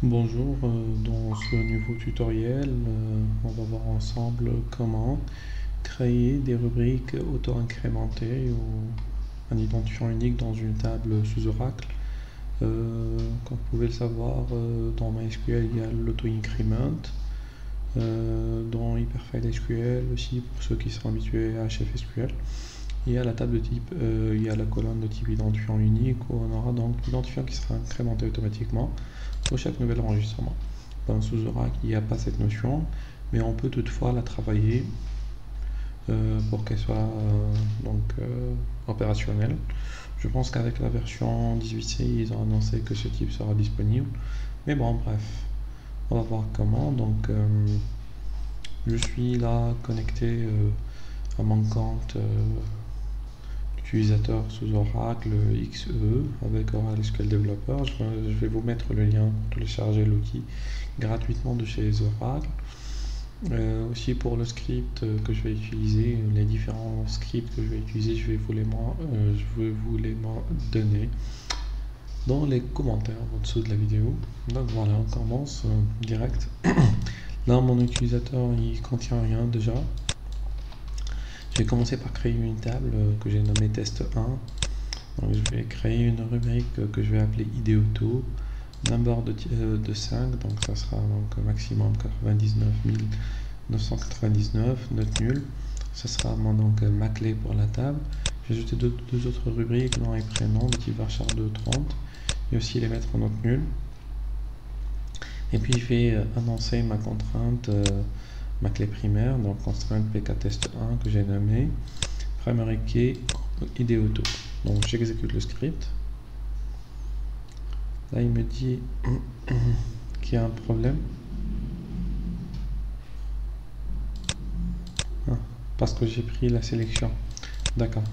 Bonjour, dans ce nouveau tutoriel, on va voir ensemble comment créer des rubriques auto-incrémentées ou un identifiant unique dans une table sous Oracle. Comme vous pouvez le savoir, dans MySQL, il y a l'auto-increment. Dans Hyperfile SQL aussi, pour ceux qui sont habitués à HFSQL. Il y a la table de type, il y a la colonne de type identifiant unique où on aura donc l'identifiant qui sera incrémenté automatiquement pour chaque nouvel enregistrement. Sous Oracle, il n'y a pas cette notion, mais on peut toutefois la travailler pour qu'elle soit opérationnelle. Je pense qu'avec la version 18c, ils ont annoncé que ce type sera disponible. Mais bon, bref, on va voir comment. Donc, je suis là connecté à mon compte utilisateur sous Oracle XE avec Oracle SQL Developer. Je vais vous mettre le lien pour télécharger l'outil gratuitement de chez Oracle. Aussi pour le script que je vais utiliser, les différents scripts que je vais utiliser, je vais vous les donner dans les commentaires en dessous de la vidéo. Donc voilà, on commence direct. Là, mon utilisateur, il contient rien déjà. Je vais commencer par créer une table que j'ai nommée test 1. Donc, je vais créer une rubrique que je vais appeler IDAuto, number de 5, donc ça sera donc maximum 99 999, note nulle. Ça sera donc ma clé pour la table. J'ai ajouté deux autres rubriques, nom et prénom, de type varchar 230, et aussi les mettre en note nulle. Et puis je vais annoncer ma contrainte, ma clé primaire, donc constraint pktest1 que j'ai nommé primary key IDAuto. Donc j'exécute le script. Là il me dit qu'il y a un problème. Parce que j'ai pris la sélection. D'accord.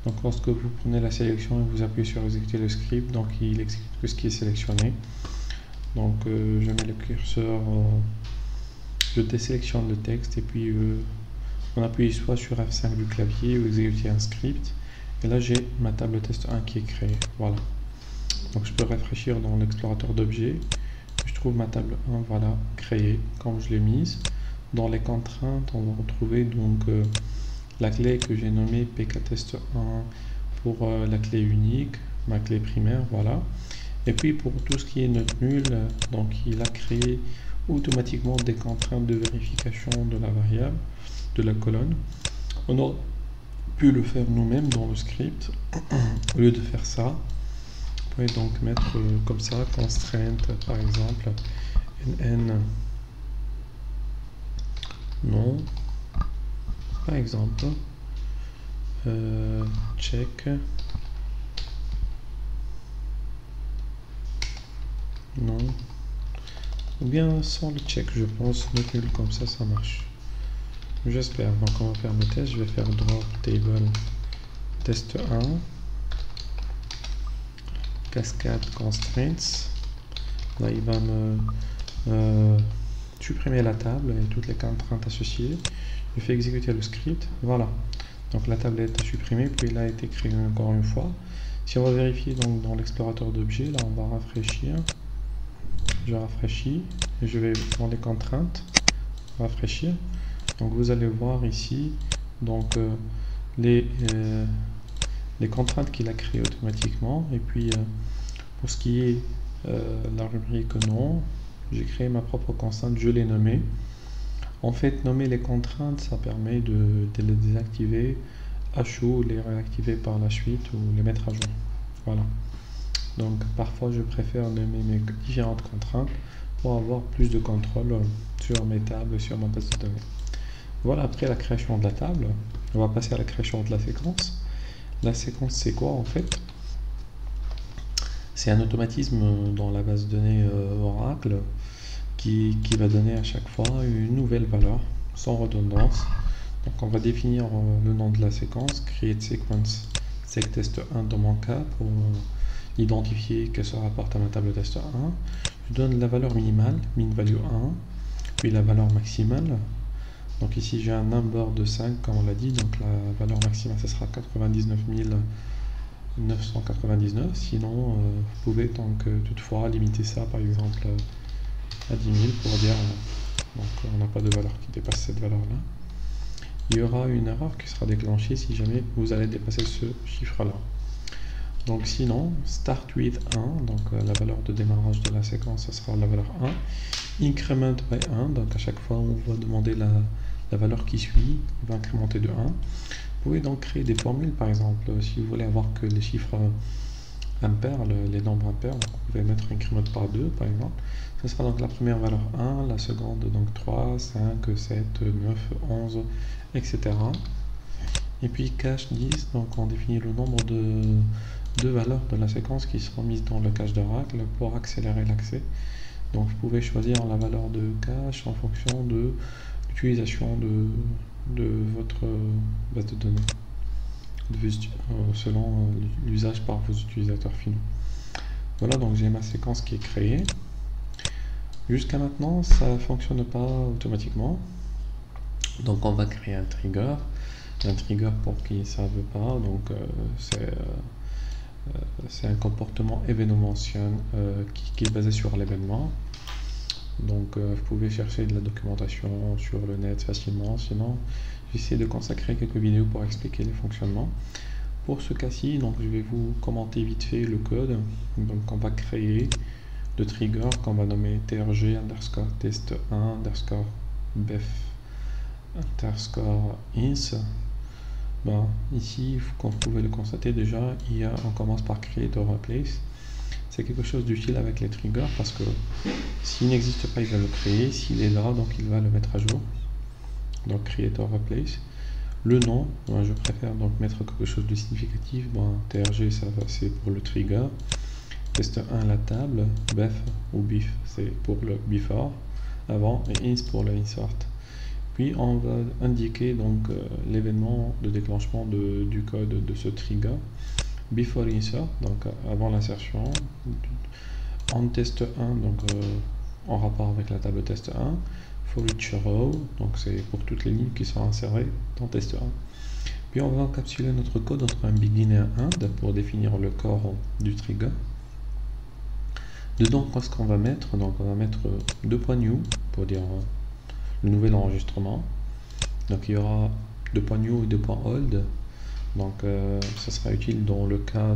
Donc lorsque vous prenez la sélection et vous appuyez sur exécuter le script, donc il exécute que ce qui est sélectionné. Donc je mets le curseur, je désélectionne le texte et puis on appuie soit sur F5 du clavier ou exécuter un script. Et là j'ai ma table test 1 qui est créée. Voilà. Donc je peux rafraîchir dans l'explorateur d'objets. Je trouve ma table 1, voilà, créée comme je l'ai mise. Dans les contraintes, on va retrouver donc la clé que j'ai nommée pktest1 pour la clé unique, ma clé primaire, voilà. Et puis pour tout ce qui est note nulle, donc il a créé automatiquement des contraintes de vérification de la variable, de la colonne. On aurait pu le faire nous-mêmes dans le script. Au lieu de faire ça, vous pouvez donc mettre comme ça, constraint par exemple, n non, par exemple, check, non, ou bien sans le check, je pense, note nulle comme ça marche. J'espère. Donc on va faire le test, je vais faire drop table test 1, cascade constraints. Là il va me supprimer la table et toutes les contraintes associées. Je fais exécuter le script, voilà. Donc la table a été supprimée, puis elle a été créée encore une fois. Si on va vérifier donc dans l'explorateur d'objets, là on va rafraîchir. Je rafraîchis, et je vais dans les contraintes, rafraîchir. Donc vous allez voir ici donc les contraintes qu'il a créées automatiquement. Et puis pour ce qui est la rubrique non, j'ai créé ma propre constante, je l'ai nommée. En fait, nommer les contraintes, ça permet de les désactiver à chaud, les réactiver par la suite ou les mettre à jour. Voilà. Donc parfois je préfère nommer mes différentes contraintes pour avoir plus de contrôle sur mes tables, sur ma base de données. Voilà, après la création de la table, on va passer à la création de la séquence. La séquence, c'est quoi en fait? C'est un automatisme dans la base de données Oracle qui va donner à chaque fois une nouvelle valeur sans redondance. Donc on va définir le nom de la séquence, create sequence seqtest1 dans mon cas pour identifier qu'elle se rapporte à ma table test 1. Je donne la valeur minimale, min value 1, puis la valeur maximale. Donc ici j'ai un number de 5 comme on l'a dit, donc la valeur maximale ce sera 99 999. Sinon vous pouvez donc toutefois limiter ça par exemple à 10 000 pour dire donc on n'a pas de valeur qui dépasse cette valeur là. Il y aura une erreur qui sera déclenchée si jamais vous allez dépasser ce chiffre là. Donc sinon, start with 1, donc la valeur de démarrage de la séquence, ce sera la valeur 1. Increment by 1, donc à chaque fois on va demander la valeur qui suit, il va incrémenter de 1. Vous pouvez donc créer des formules, par exemple, si vous voulez avoir que les chiffres impairs, les nombres impairs, donc vous pouvez mettre increment par 2, par exemple. Ce sera donc la première valeur 1, la seconde donc 3, 5, 7, 9, 11, etc. Et puis cache 10, donc on définit le nombre de valeurs de la séquence qui seront mises dans le cache d'Oracle pour accélérer l'accès. Donc vous pouvez choisir la valeur de cache en fonction de l'utilisation de votre base de données, selon l'usage par vos utilisateurs finaux. Voilà, donc j'ai ma séquence qui est créée. Jusqu'à maintenant, ça ne fonctionne pas automatiquement. Donc on va créer un trigger. Un trigger, pour qui ne savent pas, donc c'est un comportement événementiel qui est basé sur l'événement. Donc vous pouvez chercher de la documentation sur le net facilement. Sinon, j'essaie de consacrer quelques vidéos pour expliquer les fonctionnements. Pour ce cas-ci, donc je vais vous commenter vite fait le code. Donc on va créer le trigger qu'on va nommer trg underscore test 1 underscore bef underscore ins. Ben, ici, comme vous pouvez le constater déjà, on commence par create or replace. C'est quelque chose d'utile avec les triggers parce que s'il n'existe pas, il va le créer. S'il est là, donc il va le mettre à jour. Donc create or replace. Le nom, moi, je préfère donc mettre quelque chose de significatif. Ben, trg, c'est pour le trigger. Test 1, la table. Bef ou bif, c'est pour le before avant, et ins pour le insert. Puis on va indiquer donc l'événement de déclenchement du code de ce trigger. Before insert, donc avant l'insertion. En test 1, donc en rapport avec la table test 1. For each row, donc c'est pour toutes les lignes qui sont insérées dans test 1. Puis on va encapsuler notre code entre un begin et un end pour définir le corps du trigger. Dedans, qu'est-ce qu'on va mettre? Donc on va mettre 2.new pour dire le nouvel enregistrement. Donc il y aura 2.new et 2.old. Donc ça sera utile dans le cas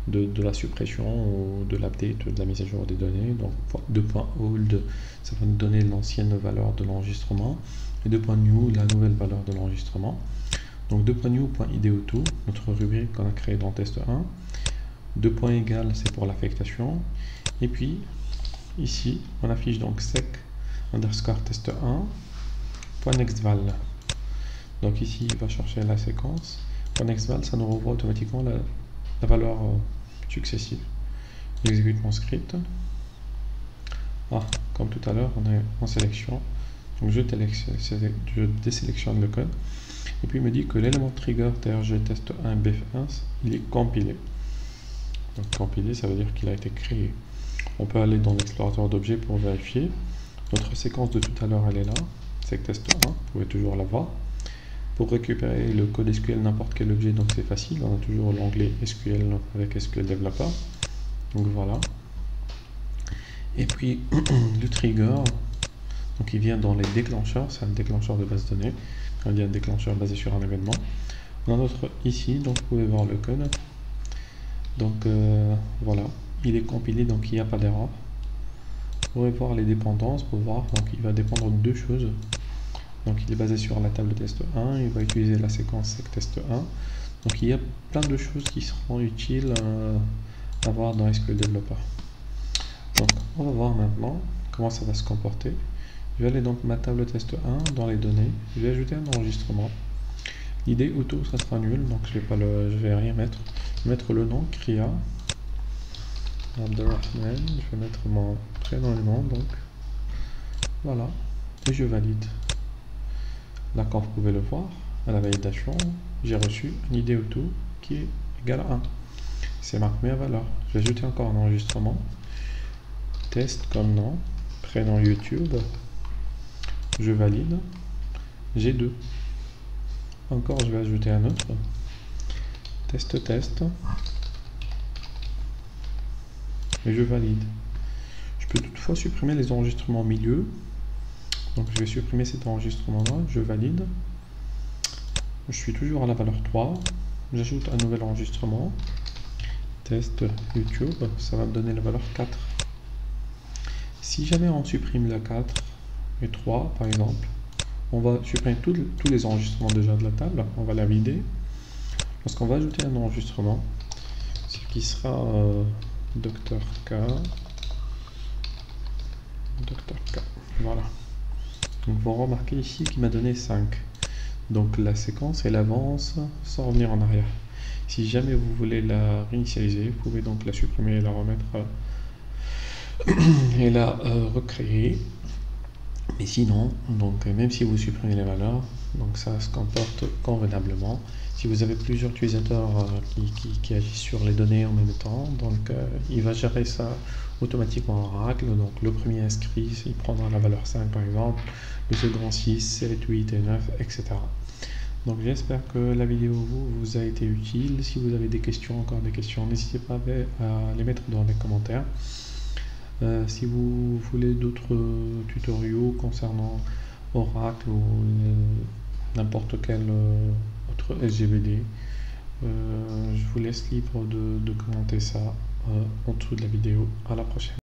de la suppression ou de l'update, de la mise à jour des données. Donc 2.old, ça va nous donner l'ancienne valeur de l'enregistrement, et 2.new, la nouvelle valeur de l'enregistrement. Donc 2.new.id2, notre rubrique qu'on a créée dans test 1. 2.égal, c'est pour l'affectation. Et puis ici, on affiche donc sec underscore test 1 .nextval. Donc ici, il va chercher la séquence. .nextval, ça nous renvoie automatiquement la valeur successive. J'exécute mon script. Comme tout à l'heure, on est en sélection. Donc je désélectionne le code. Et puis il me dit que l'élément trigger trg test 1 bf1, il est compilé. Donc compilé, ça veut dire qu'il a été créé. On peut aller dans l'explorateur d'objets pour vérifier. Notre séquence de tout à l'heure, elle est là. C'est test 1, vous pouvez toujours la voir. Pour récupérer le code SQL n'importe quel objet, donc c'est facile. On a toujours l'onglet SQL avec SQL Developer. Donc voilà. Et puis le trigger, donc il vient dans les déclencheurs. C'est un déclencheur de base de données. On dit un déclencheur basé sur un événement. On a notre ici, donc vous pouvez voir le code. Donc voilà, il est compilé, donc il n'y a pas d'erreur. Vous pouvez voir les dépendances pour voir, donc il va dépendre de deux choses. Donc il est basé sur la table test 1, il va utiliser la séquence sec-test 1. Donc il y a plein de choses qui seront utiles à voir dans SQL Developer. Donc on va voir maintenant comment ça va se comporter. Je vais aller dans ma table test 1, dans les données, je vais ajouter un enregistrement. L'idée auto, ça sera nul, donc je vais rien mettre. Je vais mettre le nom, Kriya Abderrahman, je vais mettre mon prénom et nom, donc voilà, et je valide. Là, comme vous pouvez le voir, à la validation, j'ai reçu une ID auto qui est égale à 1. C'est ma première valeur. Je vais ajouter encore un enregistrement. Test comme nom, prénom YouTube. Je valide. J'ai 2. Encore, je vais ajouter un autre. Test. Et je valide. Je peux toutefois supprimer les enregistrements au milieu. Donc je vais supprimer cet enregistrement-là, je valide. Je suis toujours à la valeur 3. J'ajoute un nouvel enregistrement. Test YouTube, ça va me donner la valeur 4. Si jamais on supprime la 4 et 3 par exemple, on va supprimer tous les enregistrements déjà de la table, on va la vider. Lorsqu'on va ajouter un enregistrement, ce qui sera Dr K, voilà. Donc vous remarquez ici qu'il m'a donné 5. Donc la séquence elle avance sans revenir en arrière. Si jamais vous voulez la réinitialiser, vous pouvez donc la supprimer et la remettre et la recréer. Mais sinon, donc même si vous supprimez les valeurs, donc ça se comporte convenablement. Si vous avez plusieurs utilisateurs qui agissent sur les données en même temps, donc il va gérer ça automatiquement en Oracle. Donc le premier inscrit, il prendra la valeur 5 par exemple, le second 6, 7, 8 et 9, etc. Donc j'espère que la vidéo vous a été utile. Si vous avez des questions, encore des questions, n'hésitez pas à les mettre dans les commentaires. Si vous voulez d'autres tutoriaux concernant Oracle ou n'importe quel autre SGBD, je vous laisse libre de commenter ça en dessous de la vidéo. À la prochaine.